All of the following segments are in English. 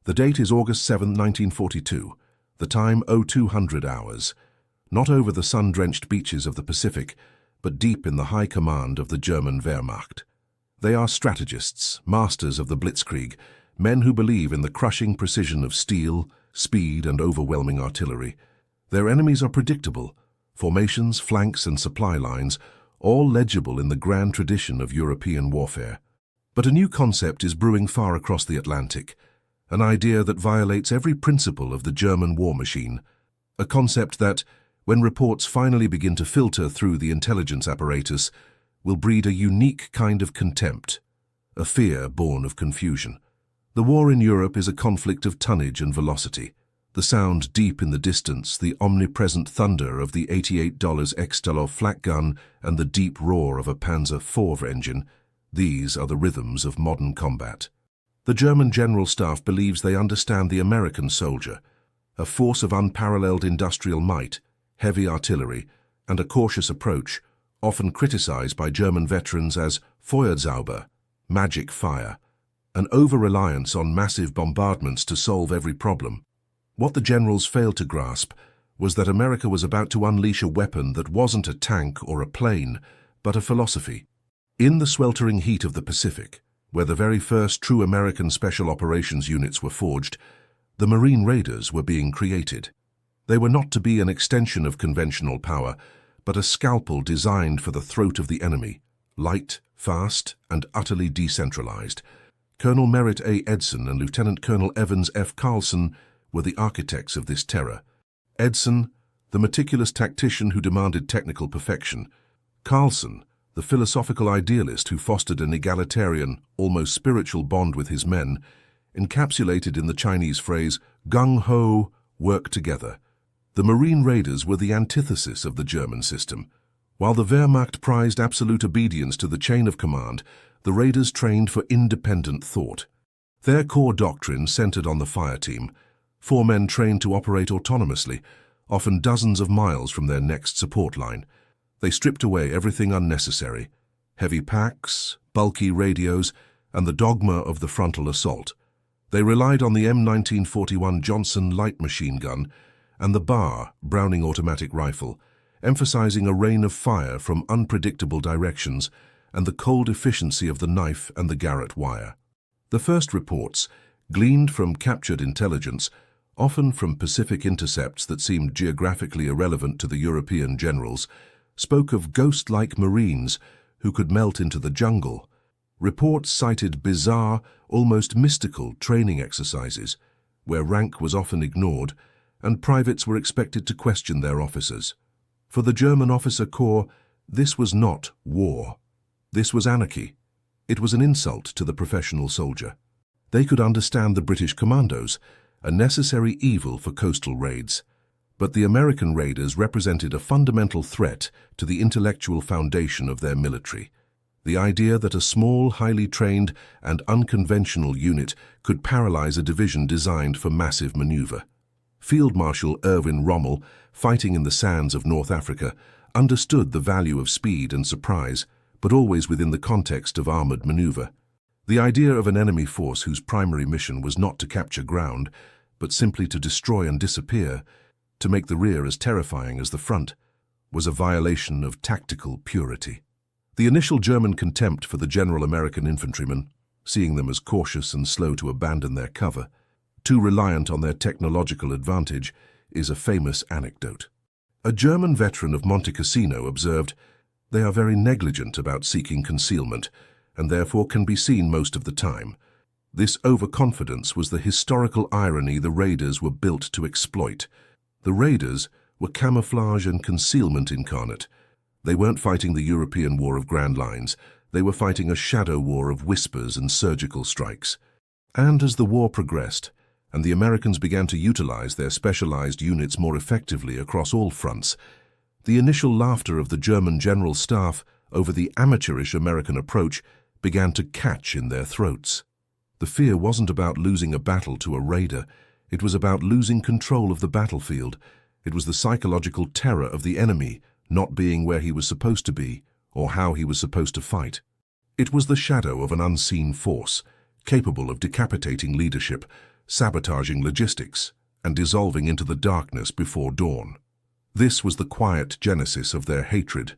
The date is August 7, 1942. The time 0200 hours. Not over the sun-drenched beaches of the Pacific, but deep in the high command of the German Wehrmacht. They are strategists, masters of the blitzkrieg, men who believe in the crushing precision of steel, speed, and overwhelming artillery. Their enemies are predictable, formations, flanks, and supply lines, all legible in the grand tradition of European warfare. But a new concept is brewing far across the Atlantic, an idea that violates every principle of the German war machine, a concept that, when reports finally begin to filter through the intelligence apparatus, will breed a unique kind of contempt, a fear born of confusion. The war in Europe is a conflict of tonnage and velocity. The sound deep in the distance, the omnipresent thunder of the $88 Extelov flak gun and the deep roar of a Panzer IV engine, these are the rhythms of modern combat. The German General Staff believes they understand the American soldier, a force of unparalleled industrial might, heavy artillery, and a cautious approach, often criticized by German veterans as Feuerzauber, magic fire, an over-reliance on massive bombardments to solve every problem. What the generals failed to grasp was that America was about to unleash a weapon that wasn't a tank or a plane, but a philosophy. In the sweltering heat of the Pacific, where the very first true American Special Operations units were forged, the Marine Raiders were being created. They were not to be an extension of conventional power, but a scalpel designed for the throat of the enemy, light, fast, and utterly decentralized. Colonel Merritt A. Edson and Lieutenant Colonel Evans F. Carlson were the architects of this terror. Edson, the meticulous tactician who demanded technical perfection. Carlson, the philosophical idealist who fostered an egalitarian, almost spiritual bond with his men, encapsulated in the Chinese phrase, gung-ho, work together. The Marine Raiders were the antithesis of the German system. While the Wehrmacht prized absolute obedience to the chain of command, the Raiders trained for independent thought. Their core doctrine centered on the fire team, 4 men trained to operate autonomously, often dozens of miles from their next support line. They stripped away everything unnecessary, heavy packs, bulky radios, and the dogma of the frontal assault. They relied on the M1941 Johnson light machine gun and the Bar Browning automatic rifle, emphasizing a rain of fire from unpredictable directions and the cold efficiency of the knife and the Garrett wire. The first reports, gleaned from captured intelligence, often from Pacific intercepts that seemed geographically irrelevant to the European generals, spoke of ghost-like Marines who could melt into the jungle. Reports cited bizarre, almost mystical training exercises, where rank was often ignored, and privates were expected to question their officers. For the German officer corps, this was not war. This was anarchy. It was an insult to the professional soldier. They could understand the British commandos, a necessary evil for coastal raids. But the American raiders represented a fundamental threat to the intellectual foundation of their military. The idea that a small, highly trained, and unconventional unit could paralyze a division designed for massive maneuver. Field Marshal Erwin Rommel, fighting in the sands of North Africa, understood the value of speed and surprise, but always within the context of armored maneuver. The idea of an enemy force whose primary mission was not to capture ground, but simply to destroy and disappear, to make the rear as terrifying as the front, was a violation of tactical purity. The initial German contempt for the general American infantrymen, seeing them as cautious and slow to abandon their cover, too reliant on their technological advantage, is a famous anecdote. A German veteran of Monte Cassino observed, "They are very negligent about seeking concealment, and therefore can be seen most of the time." This overconfidence was the historical irony the Raiders were built to exploit. The Raiders were camouflage and concealment incarnate. They weren't fighting the European War of Grand Lines. They were fighting a shadow war of whispers and surgical strikes. And as the war progressed, and the Americans began to utilize their specialized units more effectively across all fronts, the initial laughter of the German General Staff over the amateurish American approach began to catch in their throats. The fear wasn't about losing a battle to a raider. It was about losing control of the battlefield. It was the psychological terror of the enemy not being where he was supposed to be or how he was supposed to fight. It was the shadow of an unseen force, capable of decapitating leadership, sabotaging logistics and dissolving into the darkness before dawn. This was the quiet genesis of their hatred.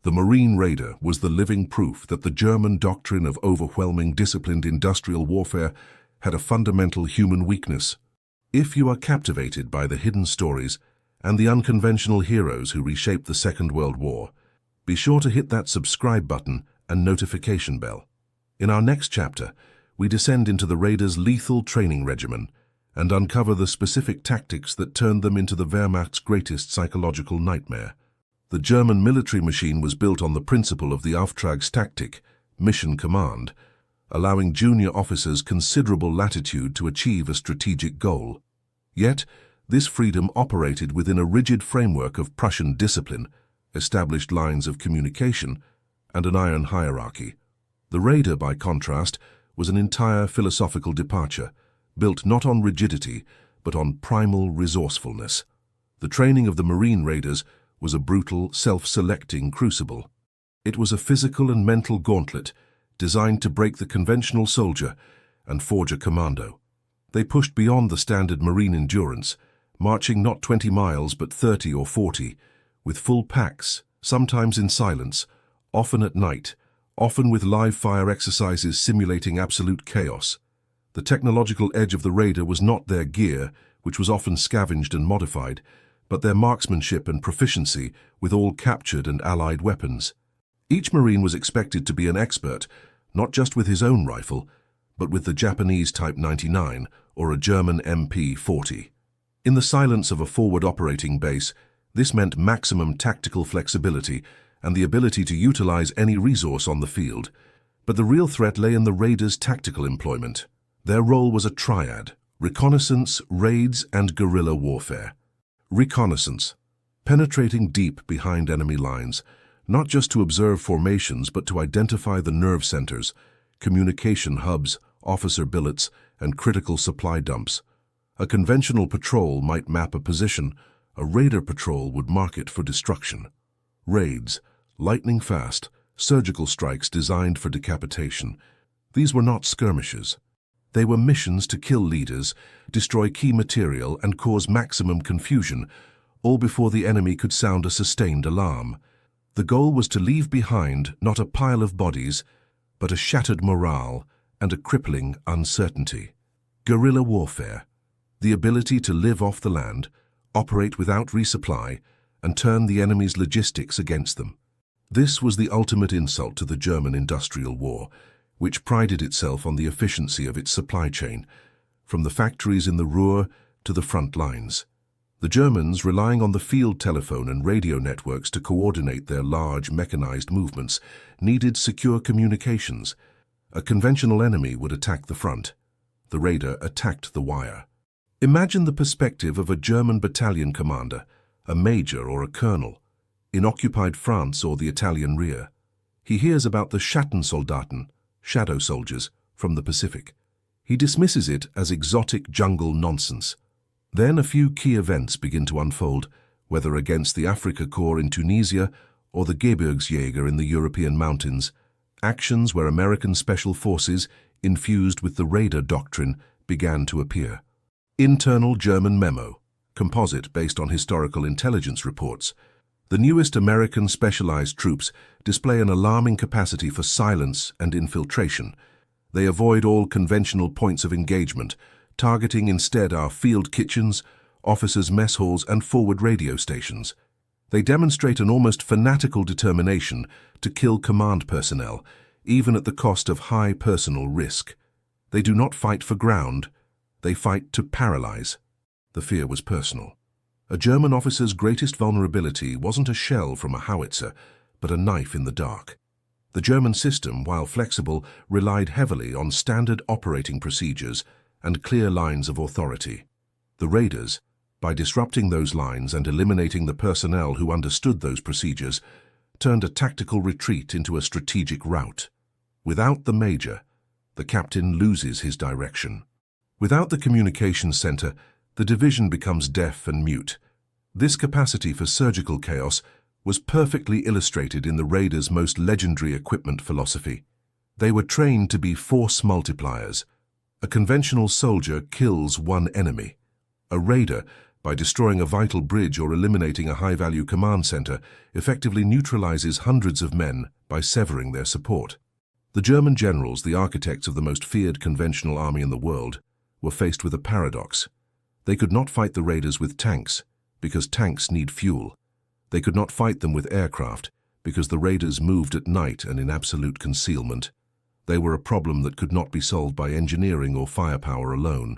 The Marine Raider was the living proof that the German doctrine of overwhelming disciplined industrial warfare had a fundamental human weakness. If you are captivated by the hidden stories and the unconventional heroes who reshaped the Second World War, be sure to hit that subscribe button and notification bell. In our next chapter, we descend into the Raiders' lethal training regimen and uncover the specific tactics that turned them into the Wehrmacht's greatest psychological nightmare. The German military machine was built on the principle of the Auftragstaktik, mission command, allowing junior officers considerable latitude to achieve a strategic goal. Yet, this freedom operated within a rigid framework of Prussian discipline, established lines of communication, and an iron hierarchy. The Raider, by contrast, was an entire philosophical departure, built not on rigidity, but on primal resourcefulness. The training of the Marine Raiders was a brutal, self-selecting crucible. It was a physical and mental gauntlet designed to break the conventional soldier and forge a commando. They pushed beyond the standard Marine endurance, marching not 20 miles but 30 or 40, with full packs, sometimes in silence, often at night, often with live-fire exercises simulating absolute chaos. The technological edge of the Raider was not their gear, which was often scavenged and modified, but their marksmanship and proficiency with all captured and allied weapons. Each Marine was expected to be an expert, not just with his own rifle, but with the Japanese Type 99 or a German MP-40. In the silence of a forward operating base, this meant maximum tactical flexibility and the ability to utilize any resource on the field. But the real threat lay in the Raiders' tactical employment. Their role was a triad: reconnaissance, raids, and guerrilla warfare. Reconnaissance, penetrating deep behind enemy lines, not just to observe formations but to identify the nerve centers, communication hubs, officer billets, and critical supply dumps. A conventional patrol might map a position, a Raider patrol would mark it for destruction. Raids, lightning fast, surgical strikes designed for decapitation. These were not skirmishes. They were missions to kill leaders, destroy key material, and cause maximum confusion, all before the enemy could sound a sustained alarm. The goal was to leave behind not a pile of bodies, but a shattered morale and a crippling uncertainty. Guerrilla warfare, the ability to live off the land, operate without resupply, and turn the enemy's logistics against them. This was the ultimate insult to the German industrial war, which prided itself on the efficiency of its supply chain, from the factories in the Ruhr to the front lines. The Germans, relying on the field telephone and radio networks to coordinate their large mechanized movements, needed secure communications. A conventional enemy would attack the front. The Raider attacked the wire. Imagine the perspective of a German battalion commander, a major or a colonel, in occupied France or the Italian rear. He hears about the Schattensoldaten, shadow soldiers, from the Pacific. He dismisses it as exotic jungle nonsense. Then a few key events begin to unfold, whether against the Afrika Korps in Tunisia or the Gebirgsjäger in the European mountains, actions where American special forces, infused with the Raider doctrine, began to appear. Internal German memo, composite based on historical intelligence reports. The newest American specialized troops display an alarming capacity for silence and infiltration. They avoid all conventional points of engagement, targeting instead our field kitchens, officers' mess halls, and forward radio stations. They demonstrate an almost fanatical determination to kill command personnel, even at the cost of high personal risk. They do not fight for ground, they fight to paralyze. The fear was personal. A German officer's greatest vulnerability wasn't a shell from a howitzer, but a knife in the dark. The German system, while flexible, relied heavily on standard operating procedures and clear lines of authority. The Raiders, by disrupting those lines and eliminating the personnel who understood those procedures, turned a tactical retreat into a strategic rout. Without the major, the captain loses his direction. Without the communications center, the division becomes deaf and mute. This capacity for surgical chaos was perfectly illustrated in the Raiders' most legendary equipment philosophy. They were trained to be force multipliers, A conventional soldier kills one enemy. A raider, by destroying a vital bridge or eliminating a high-value command center, effectively neutralizes hundreds of men by severing their support. The German generals, the architects of the most feared conventional army in the world, were faced with a paradox. They could not fight the raiders with tanks, because tanks need fuel. They could not fight them with aircraft, because the raiders moved at night and in absolute concealment. They were a problem that could not be solved by engineering or firepower alone.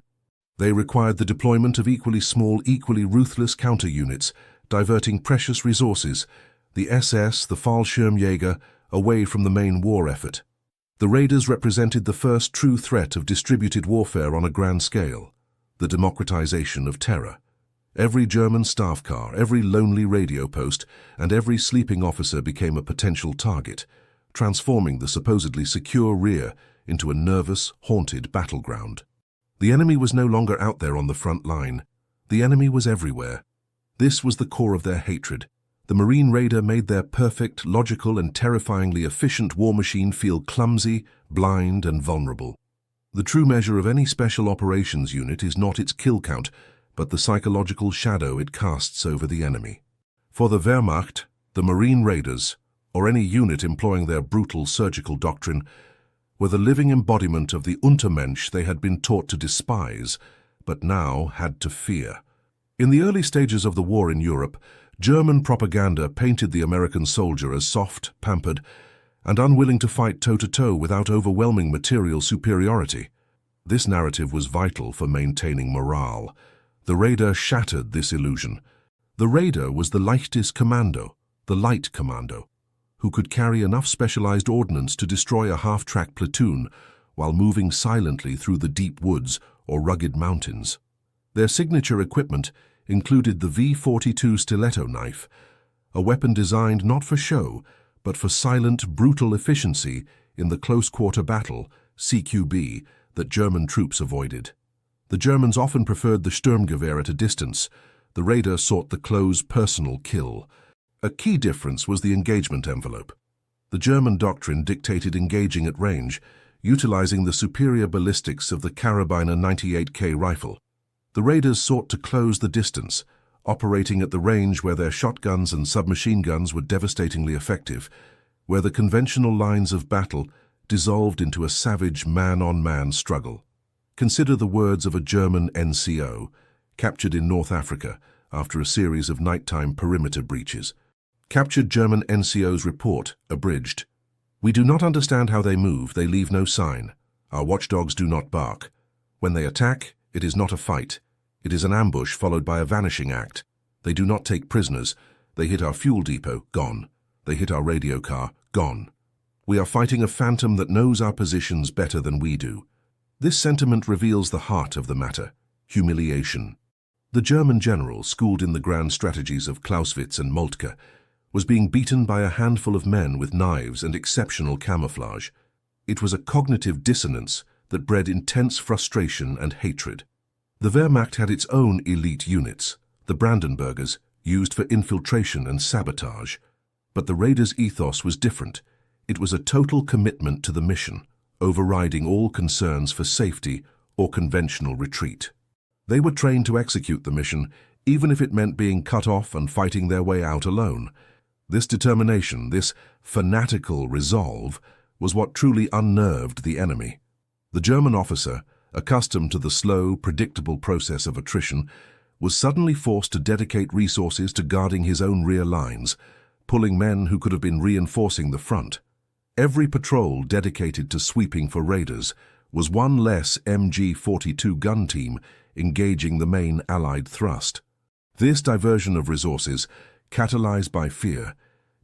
They required the deployment of equally small, equally ruthless counter-units, diverting precious resources, the SS, the Fallschirmjäger, away from the main war effort. The raiders represented the first true threat of distributed warfare on a grand scale, the democratization of terror. Every German staff car, every lonely radio post, and every sleeping officer became a potential target, transforming the supposedly secure rear into a nervous, haunted battleground. The enemy was no longer out there on the front line. The enemy was everywhere. This was the core of their hatred. The Marine Raider made their perfect, logical, and terrifyingly efficient war machine feel clumsy, blind, and vulnerable. The true measure of any special operations unit is not its kill count, but the psychological shadow it casts over the enemy. For the Wehrmacht, the Marine Raiders, or any unit employing their brutal surgical doctrine, were the living embodiment of the Untermensch they had been taught to despise, but now had to fear. In the early stages of the war in Europe, German propaganda painted the American soldier as soft, pampered, and unwilling to fight toe-to-toe without overwhelming material superiority. This narrative was vital for maintaining morale. The Raider shattered this illusion. The Raider was the Leichtes Kommando, the light commando, who could carry enough specialized ordnance to destroy a half-track platoon while moving silently through the deep woods or rugged mountains. Their signature equipment included the V-42 stiletto knife, a weapon designed not for show, but for silent, brutal efficiency in the close-quarter battle, CQB, that German troops avoided. The Germans often preferred the Sturmgewehr at a distance. The Raider sought the close, personal kill. A key difference was the engagement envelope. The German doctrine dictated engaging at range, utilizing the superior ballistics of the Karabiner 98K rifle. The Raiders sought to close the distance, operating at the range where their shotguns and submachine guns were devastatingly effective, where the conventional lines of battle dissolved into a savage man-on-man struggle. Consider the words of a German NCO, captured in North Africa after a series of nighttime perimeter breaches. Captured German NCO's report, abridged. "We do not understand how they move, they leave no sign. Our watchdogs do not bark. When they attack, it is not a fight. It is an ambush followed by a vanishing act. They do not take prisoners. They hit our fuel depot, gone. They hit our radio car, gone. We are fighting a phantom that knows our positions better than we do." This sentiment reveals the heart of the matter: humiliation. The German general, schooled in the grand strategies of Clausewitz and Moltke, was being beaten by a handful of men with knives and exceptional camouflage. It was a cognitive dissonance that bred intense frustration and hatred. The Wehrmacht had its own elite units, the Brandenburgers, used for infiltration and sabotage. But the Raiders' ethos was different. It was a total commitment to the mission, overriding all concerns for safety or conventional retreat. They were trained to execute the mission, even if it meant being cut off and fighting their way out alone. This determination, this fanatical resolve, was what truly unnerved the enemy. The German officer, accustomed to the slow, predictable process of attrition, was suddenly forced to dedicate resources to guarding his own rear lines, pulling men who could have been reinforcing the front. Every patrol dedicated to sweeping for raiders was one less MG-42 gun team engaging the main Allied thrust. This diversion of resources, catalyzed by fear,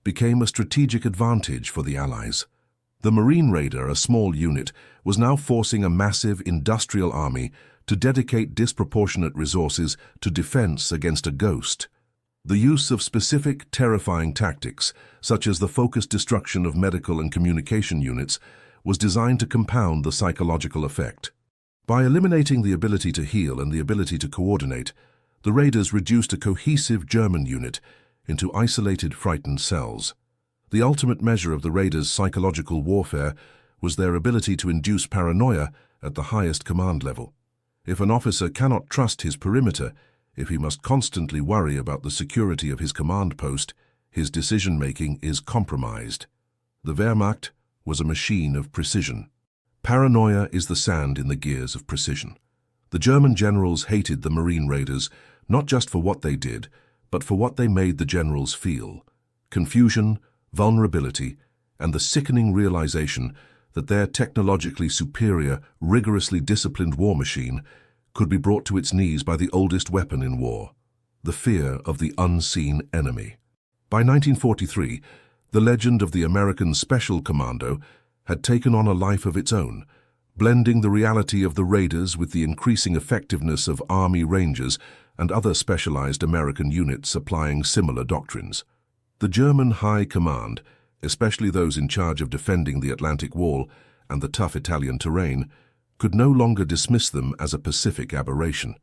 became a strategic advantage for the Allies. The Marine Raider, a small unit, was now forcing a massive industrial army to dedicate disproportionate resources to defense against a ghost. The use of specific, terrifying tactics, such as the focused destruction of medical and communication units, was designed to compound the psychological effect. By eliminating the ability to heal and the ability to coordinate, the Raiders reduced a cohesive German unit into isolated, frightened cells. The ultimate measure of the Raiders' psychological warfare was their ability to induce paranoia at the highest command level. If an officer cannot trust his perimeter, if he must constantly worry about the security of his command post, his decision-making is compromised. The Wehrmacht was a machine of precision. Paranoia is the sand in the gears of precision. The German generals hated the Marine raiders, not just for what they did, but for what they made the generals feel. Confusion, vulnerability, and the sickening realization that their technologically superior, rigorously disciplined war machine could be brought to its knees by the oldest weapon in war, the fear of the unseen enemy. By 1943, the legend of the American Special Commando had taken on a life of its own, blending the reality of the raiders with the increasing effectiveness of Army Rangers and other specialized American units applying similar doctrines. The German High Command, especially those in charge of defending the Atlantic Wall and the tough Italian terrain, could no longer dismiss them as a Pacific aberration.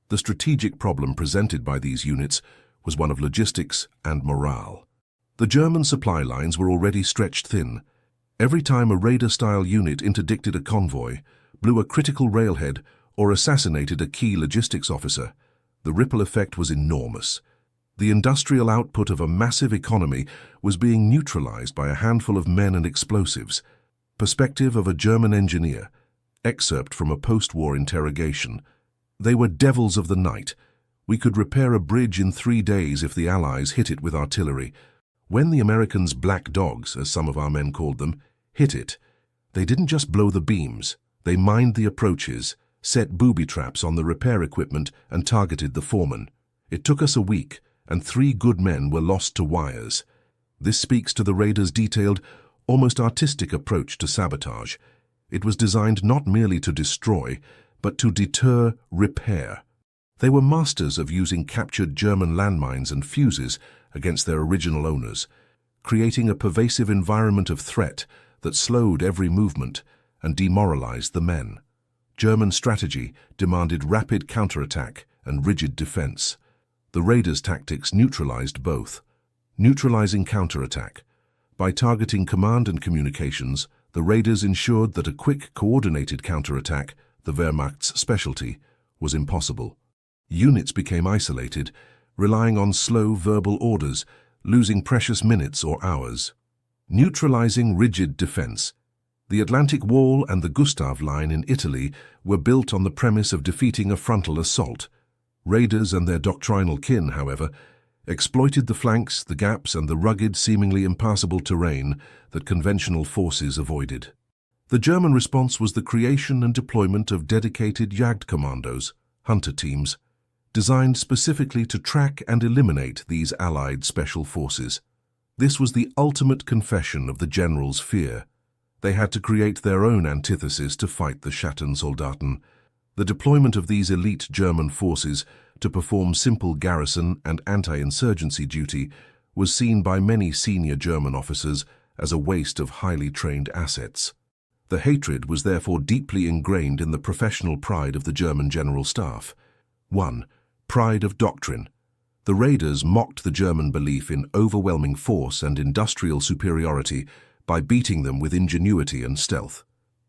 The strategic problem presented by these units was one of logistics and morale. The German supply lines were already stretched thin. Every time a raider-style unit interdicted a convoy, blew a critical railhead, or assassinated a key logistics officer, the ripple effect was enormous. The industrial output of a massive economy was being neutralized by a handful of men and explosives. Perspective of a German engineer. Excerpt from a post-war interrogation. They were devils of the night. We could repair a bridge in 3 days if the Allies hit it with artillery. When the Americans' black dogs, as some of our men called them, hit it, they didn't just blow the beams. They mined the approaches, set booby traps on the repair equipment, and targeted the foreman. It took us a week, and 3 good men were lost to wires. This speaks to the raiders' detailed, almost artistic approach to sabotage. It was designed not merely to destroy, but to deter repair. They were masters of using captured German landmines and fuses against their original owners, creating a pervasive environment of threat that slowed every movement and demoralized the men. German strategy demanded rapid counterattack and rigid defense. The raiders' tactics neutralized both. Neutralizing counterattack. By targeting command and communications, the raiders ensured that a quick, coordinated counterattack, the Wehrmacht's specialty, was impossible. Units became isolated, relying on slow verbal orders, losing precious minutes or hours. Neutralizing rigid defense. The Atlantic Wall and the Gustav Line in Italy were built on the premise of defeating a frontal assault. Raiders and their doctrinal kin, however, exploited the flanks, the gaps, and the rugged, seemingly impassable terrain that conventional forces avoided. The German response was the creation and deployment of dedicated Jagdkommandos, hunter teams, designed specifically to track and eliminate these Allied special forces. This was the ultimate confession of the generals' fear. They had to create their own antithesis to fight the Schattensoldaten. The deployment of these elite German forces to perform simple garrison and anti-insurgency duty was seen by many senior German officers as a waste of highly trained assets. The hatred was therefore deeply ingrained in the professional pride of the German General Staff. 1. Pride of doctrine. The raiders mocked the German belief in overwhelming force and industrial superiority by beating them with ingenuity and stealth.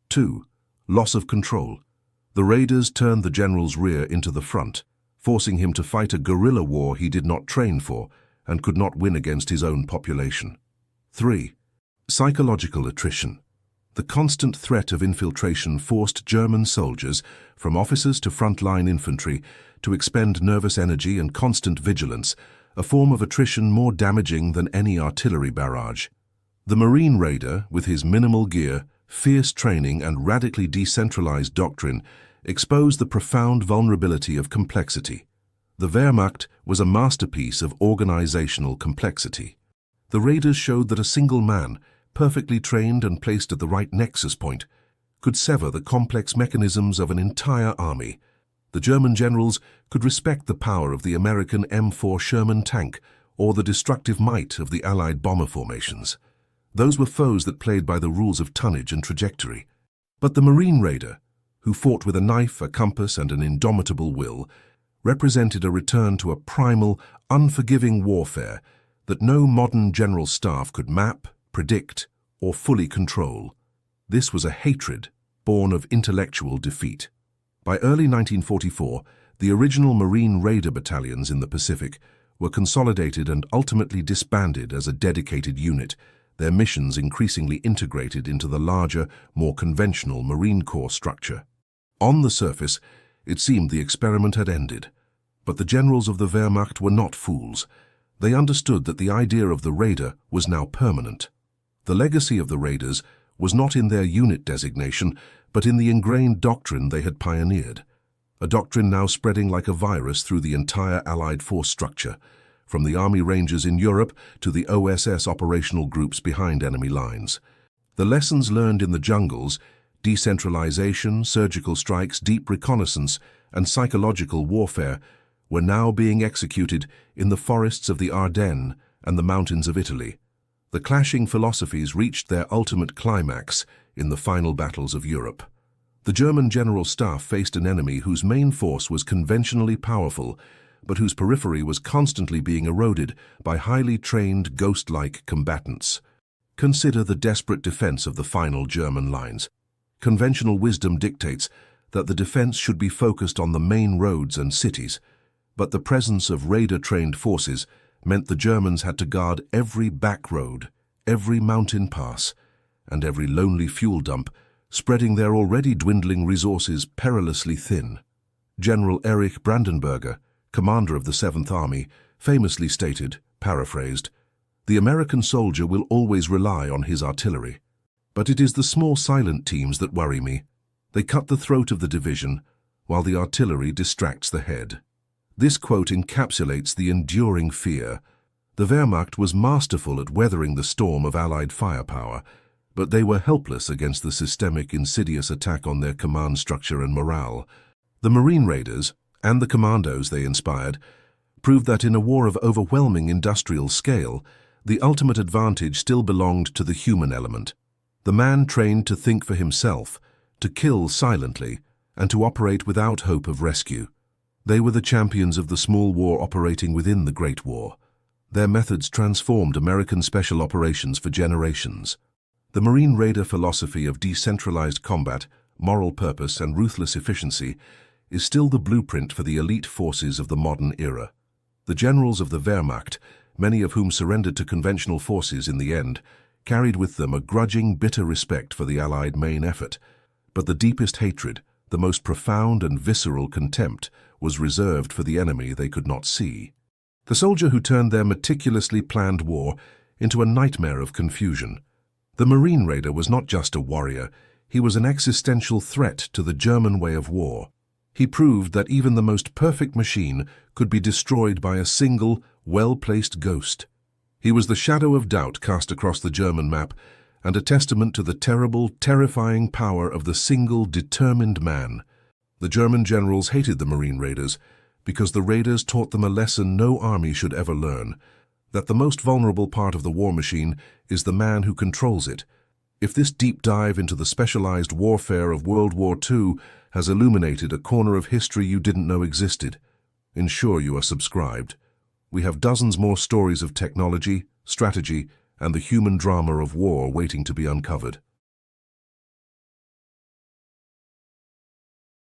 2. Loss of control. The raiders turned the general's rear into the front, forcing him to fight a guerrilla war he did not train for and could not win against his own population. 3. Psychological attrition. The constant threat of infiltration forced German soldiers, from officers to frontline infantry, to expend nervous energy and constant vigilance, a form of attrition more damaging than any artillery barrage. The Marine raider, with his minimal gear, fierce training, and radically decentralized doctrine, exposed the profound vulnerability of complexity. The Wehrmacht was a masterpiece of organizational complexity. The raiders showed that a single man, perfectly trained and placed at the right nexus point, could sever the complex mechanisms of an entire army. The German generals could respect the power of the American M4 Sherman tank or the destructive might of the Allied bomber formations. Those were foes that played by the rules of tonnage and trajectory. But the Marine raider, who fought with a knife, a compass, and an indomitable will, represented a return to a primal, unforgiving warfare that no modern general staff could map, predict, or fully control. This was a hatred, born of intellectual defeat. By early 1944, the original Marine Raider battalions in the Pacific were consolidated and ultimately disbanded as a dedicated unit, their missions increasingly integrated into the larger, more conventional Marine Corps structure. On the surface, it seemed the experiment had ended. But the generals of the Wehrmacht were not fools. They understood that the idea of the Raider was now permanent. The legacy of the Raiders was not in their unit designation, but in the ingrained doctrine they had pioneered. A doctrine now spreading like a virus through the entire Allied force structure, from the Army Rangers in Europe to the OSS operational groups behind enemy lines. The lessons learned in the jungles, decentralization, surgical strikes, deep reconnaissance, and psychological warfare, were now being executed in the forests of the Ardennes and the mountains of Italy. The clashing philosophies reached their ultimate climax in the final battles of Europe. The German General Staff faced an enemy whose main force was conventionally powerful, but whose periphery was constantly being eroded by highly trained, ghost-like combatants. Consider the desperate defense of the final German lines. Conventional wisdom dictates that the defense should be focused on the main roads and cities, but the presence of Raider-trained forces meant the Germans had to guard every back road, every mountain pass, and every lonely fuel dump, spreading their already dwindling resources perilously thin. General Erich Brandenberger, commander of the 7th Army, famously stated, paraphrased, "The American soldier will always rely on his artillery. But it is the small silent teams that worry me. They cut the throat of the division, while the artillery distracts the head." This quote encapsulates the enduring fear. The Wehrmacht was masterful at weathering the storm of Allied firepower, but they were helpless against the systemic, insidious attack on their command structure and morale. The Marine Raiders, and the commandos they inspired, proved that in a war of overwhelming industrial scale, the ultimate advantage still belonged to the human element. The man trained to think for himself, to kill silently, and to operate without hope of rescue. They were the champions of the small war operating within the Great War. Their methods transformed American special operations for generations. The Marine Raider philosophy of decentralized combat, moral purpose, and ruthless efficiency is still the blueprint for the elite forces of the modern era. The generals of the Wehrmacht, many of whom surrendered to conventional forces in the end, carried with them a grudging, bitter respect for the Allied main effort. But the deepest hatred, the most profound and visceral contempt, was reserved for the enemy they could not see. The soldier who turned their meticulously planned war into a nightmare of confusion. The Marine Raider was not just a warrior, he was an existential threat to the German way of war. He proved that even the most perfect machine could be destroyed by a single, well-placed ghost. He was the shadow of doubt cast across the German map, and a testament to the terrible, terrifying power of the single, determined man. The German generals hated the Marine Raiders because the Raiders taught them a lesson no army should ever learn, that the most vulnerable part of the war machine is the man who controls it. If this deep dive into the specialized warfare of World War II has illuminated a corner of history you didn't know existed, ensure you are subscribed. We have dozens more stories of technology, strategy, and the human drama of war waiting to be uncovered.